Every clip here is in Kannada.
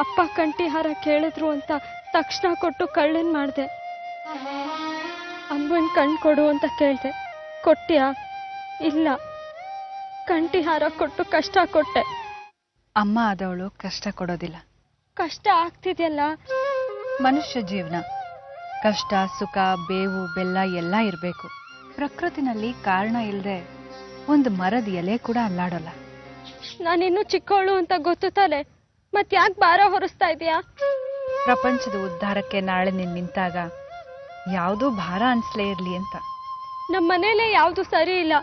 ಅಪ್ಪ ಕಂಠಿಹಾರ ಕೇಳಿದ್ರು ಅಂತ ತಕ್ಷಣ ಕೊಟ್ಟು ಕಳ್ಳನ್ ಮಾಡಿದೆ. ಅಮ್ಮನ್ ಕಣ್ ಕೊಡು ಅಂತ ಕೇಳಿದೆ, ಕೊಟ್ಟಿಯಾ? ಇಲ್ಲ. ಕಂಠಿಹಾರ ಕೊಟ್ಟು ಕಷ್ಟ ಕೊಟ್ಟೆ. ಅಮ್ಮ ಆದವಳು ಕಷ್ಟ ಕೊಡೋದಿಲ್ಲ. ಕಷ್ಟ ಆಗ್ತಿದೆಯಲ್ಲ. ಮನುಷ್ಯ ಜೀವನ ಕಷ್ಟ ಸುಖ ಬೇವು ಬೆಲ್ಲ ಎಲ್ಲ ಇರಬೇಕು. ಪ್ರಕೃತಿನಲ್ಲಿ ಕಾರಣ ಇಲ್ಲದೆ ಒಂದು ಮರದ ಎಲೆ ಕೂಡ ಅಲ್ಲಾಡೋಲ್ಲ. ನಾನಿನ್ನೂ ಚಿಕ್ಕವಳು ಅಂತ ಗೊತ್ತು ತಾನೆ, ಮತ್ ಯಾಕೆ ಭಾರ ಹೊರಿಸ್ತಾ ಇದೀಯಾ? ಪ್ರಪಂಚದ ಉದ್ಧಾರಕ್ಕೆ ನಾಳೆ ನೀನ್ ನಿಂತಾಗ ಯಾವುದೂ ಭಾರ ಅನ್ಸ್ಲೇ ಇರ್ಲಿ ಅಂತ. ನಮ್ಮ ಮನೇಲೆ ಯಾವುದು ಸರಿ ಇಲ್ಲ.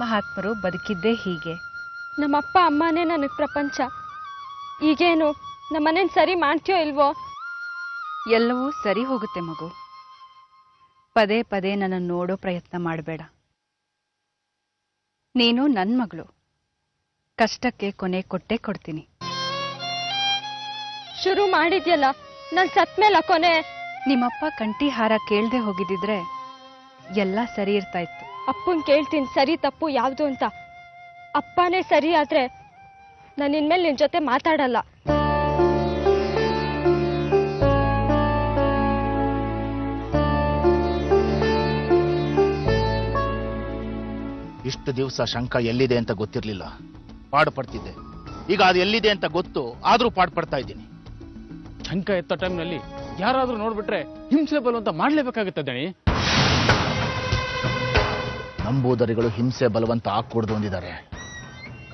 ಮಹಾತ್ಮರು ಬದುಕಿದ್ದೇ ಹೀಗೆ. ನಮ್ಮಪ್ಪ ಅಮ್ಮನೇ ನನಗೆ ಪ್ರಪಂಚ. ಈಗೇನು ನಮ್ಮನೇನ್ ಸರಿ ಮಾಡ್ತೀಯೋ ಇಲ್ವೋ? ಎಲ್ಲವೂ ಸರಿ ಹೋಗುತ್ತೆ ಮಗು. ಪದೇ ಪದೇ ನನ್ನ ನೋಡೋ ಪ್ರಯತ್ನ ಮಾಡಬೇಡ. ನೀನು ನನ್ನ ಮಗಳು. ಕಷ್ಟಕ್ಕೆ ಕೊನೆ ಕೊಟ್ಟೆ ಕೊಡ್ತೀನಿ. ಶುರು ಮಾಡಿದ್ಯಲ್ಲ, ನನ್ ಸತ್ ಮೇಲೆ ಕೊನೆ. ನಿಮ್ಮಪ್ಪ ಕಂಠಿಹಾರ ಕೇಳ್ದೆ ಹೋಗಿದ್ದಿದ್ರೆ ಎಲ್ಲ ಸರಿ ಇರ್ತಾ ಇತ್ತು. ಅಪ್ಪನ್ ಕೇಳ್ತೀನಿ ಸರಿ ತಪ್ಪು ಯಾವುದು ಅಂತ. ಅಪ್ಪನೇ ಸರಿ ಆದ್ರೆ ನಾನು ಇನ್ಮೇಲೆ ನಿನ್ ಜೊತೆ ಮಾತಾಡಲ್ಲ. ಇಷ್ಟು ದಿವಸ ಶಂಕ ಎಲ್ಲಿದೆ ಅಂತ ಗೊತ್ತಿರ್ಲಿಲ್ಲ, ಪಾಡು ಪಡ್ತಿದ್ದೆ. ಈಗ ಅದು ಎಲ್ಲಿದೆ ಅಂತ ಗೊತ್ತು, ಆದ್ರೂ ಪಾಡು ಪಡ್ತಾ ಇದ್ದೀನಿ. ಶಂಕ ಎತ್ತ ಟೈಮ್ನಲ್ಲಿ ಯಾರಾದ್ರೂ ನೋಡ್ಬಿಟ್ರೆ ಹಿಂಸೆ ಬಲವಂತ ಮಾಡ್ಲೇಬೇಕಾಗುತ್ತೆ ದಣಿ. ನಂಬೂದರಿಗಳು ಹಿಂಸೆ ಬಲವಂತ ಹಾಕೂಡ್ದು ಅಂದಿದ್ದಾರೆ.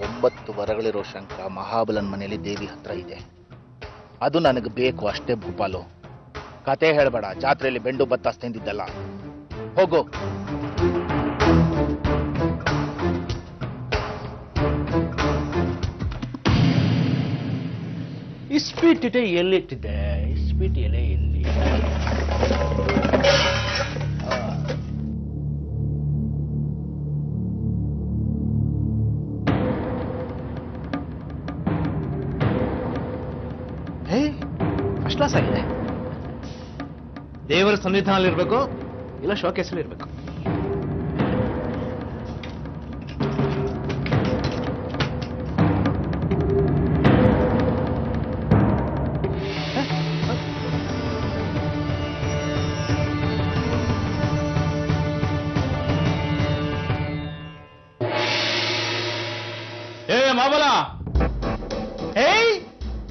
9 ವರಗಳಿರೋ ಶಂಕ ಮಹಾಬಲನ್ ಮನೆಯಲ್ಲಿ ದೇವಿ ಹತ್ರ ಇದೆ. ಅದು ನನಗೆ ಬೇಕು ಅಷ್ಟೇ ಭೂಪಾಲು. ಕತೆ ಹೇಳ್ಬೇಡ, ಜಾತ್ರೆಯಲ್ಲಿ ಬೆಂಡು ಬತ್ತಾಸ್ ತಿಂದಿದ್ದಲ್ಲ. ಹೋಗು. ಇಸ್ಪೀಟ್ ಎಲ್ಲಿಟ್ಟಿದ್ದೆ? ಇಸ್ಪೀಟ್ ಎಲೆ ಎಲ್ಲಿ? ಫಸ್ಟ್ ಕ್ಲಾಸ್ ಆಗಿದೆ. ದೇವರ ಸನ್ನಿಧಾನದಲ್ಲಿ ಇರಬೇಕು, ಇಲ್ಲ ಶೋಕೇಸಲ್ಲಿ ಇರಬೇಕು. ಮಾಬಲ, ಏಯ್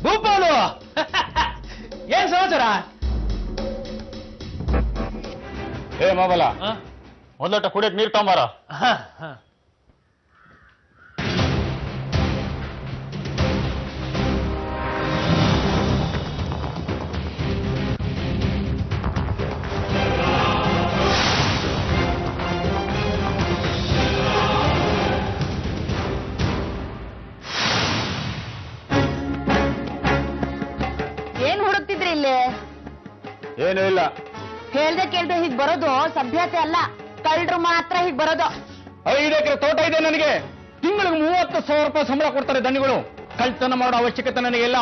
ಭೂಪಾಲು, ಏನ್ ಸಮಾಚಾರ? ಏ ಮಾಬಲ, ಒಂದೊಟ್ಟ ಕುಡಿಯಕ್ ನೀರ್ ತಗೊಂಬಾರ. ಏನೂ ಇಲ್ಲ. ಕೇಳ್ದೆ ಹೀಗ್ ಬರೋದು ಸಭ್ಯತೆ ಅಲ್ಲ. ಕಳ್ಳರು ಮಾತ್ರ ಹೀಗ್ ಬರೋದು. 5 ಎಕರೆ ತೋಟ ಇದೆ ನನಗೆ. ತಿಂಗಳಿಗೆ 30,000 ರೂಪಾಯಿ ಸಂಬಳ ಕೊಡ್ತಾರೆ ದಣಿಗಳು. ಕಳ್ತನ ಮಾಡೋ ಅವಶ್ಯಕತೆ ನನಗಿಲ್ಲ.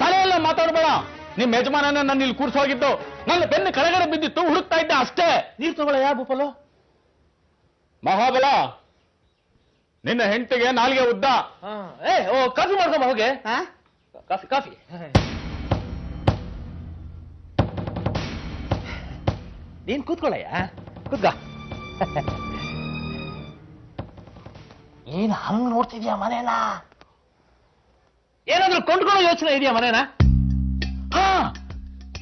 ತಲೆಯೆಲ್ಲ ಮಾತಾಡಬೇಡ. ನಿಮ್ ಯಜಮಾನನ ನನ್ನ ಇಲ್ಲಿ ಕೂರ್ಸೋಗಿದ್ದು, ನನ್ನ ಬೆನ್ನು ಕೆಳಗಡೆ ಬಿದ್ದಿತ್ತು, ಹುಡುಕ್ತಾ ಇದ್ದೆ ಅಷ್ಟೇ. ನೀರ್ ತಗೊಳ್ಳ ಯಾ ಭೂಪಾಲು? ಮಹಾಬಲ, ನಿನ್ನ ಹೆಂಡತಿಗೆ ನಾಲ್ಗೆ ಉದ್ದ. ಕಾಫಿ ಮಾಡ್ಕೊಂಬ ಹೋಗೆ. Coffee coffee. ನೀನ್ ಕೂತ್ಕೊಳ್ಳಯ್ಯ, ಕೂತ್ಕ. ಏನ್ ಹಂಗ್ ನೋಡ್ತಿದ್ಯಾ ಮನೇನ? ಏನಾದ್ರೂ ಕೊಂಡ್ಕೊಳ್ಳೋ ಯೋಚನೆ ಇದೆಯಾ ಮನೇನ? ಹಾ,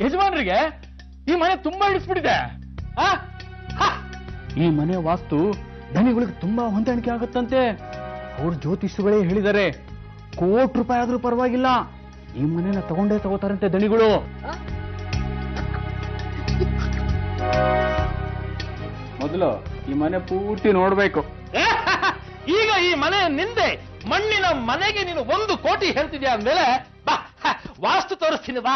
ಯಜಮಾನ್ರಿಗೆ ಈ ಮನೆ ತುಂಬಾ ಇಳಿಸ್ಬಿಟ್ಟಿದೆ. ಈ ಮನೆ ವಾಸ್ತು ದಣಿಗಳಿಗೆ ತುಂಬಾ ಹೊಂದಾಣಿಕೆ ಆಗುತ್ತಂತೆ. ಅವ್ರ ಜ್ಯೋತಿಷಿಗಳೇ ಹೇಳಿದ್ದಾರೆ, ₹1,00,00,000 ಆದ್ರೂ ಪರವಾಗಿಲ್ಲ, ಈ ಮನೆನ ತಗೊಂಡೇ ತಗೋತಾರಂತೆ ದಣಿಗಳು. ಮೊದಲು ಈ ಮನೆ ಪೂರ್ತಿ ನೋಡ್ಬೇಕು. ಈಗ ಈ ಮನೆ ನಿಂದೆ. ಮಣ್ಣಿನ ಮನೆಗೆ ನೀನು 1 ಕೋಟಿ ಹೇಳ್ತಿದ್ಯಾ ಅಂದ್ಮೇಲೆ ಬಾ, ವಾಸ್ತು ತೋರಿಸ್ತೀನಿ ಬಾ.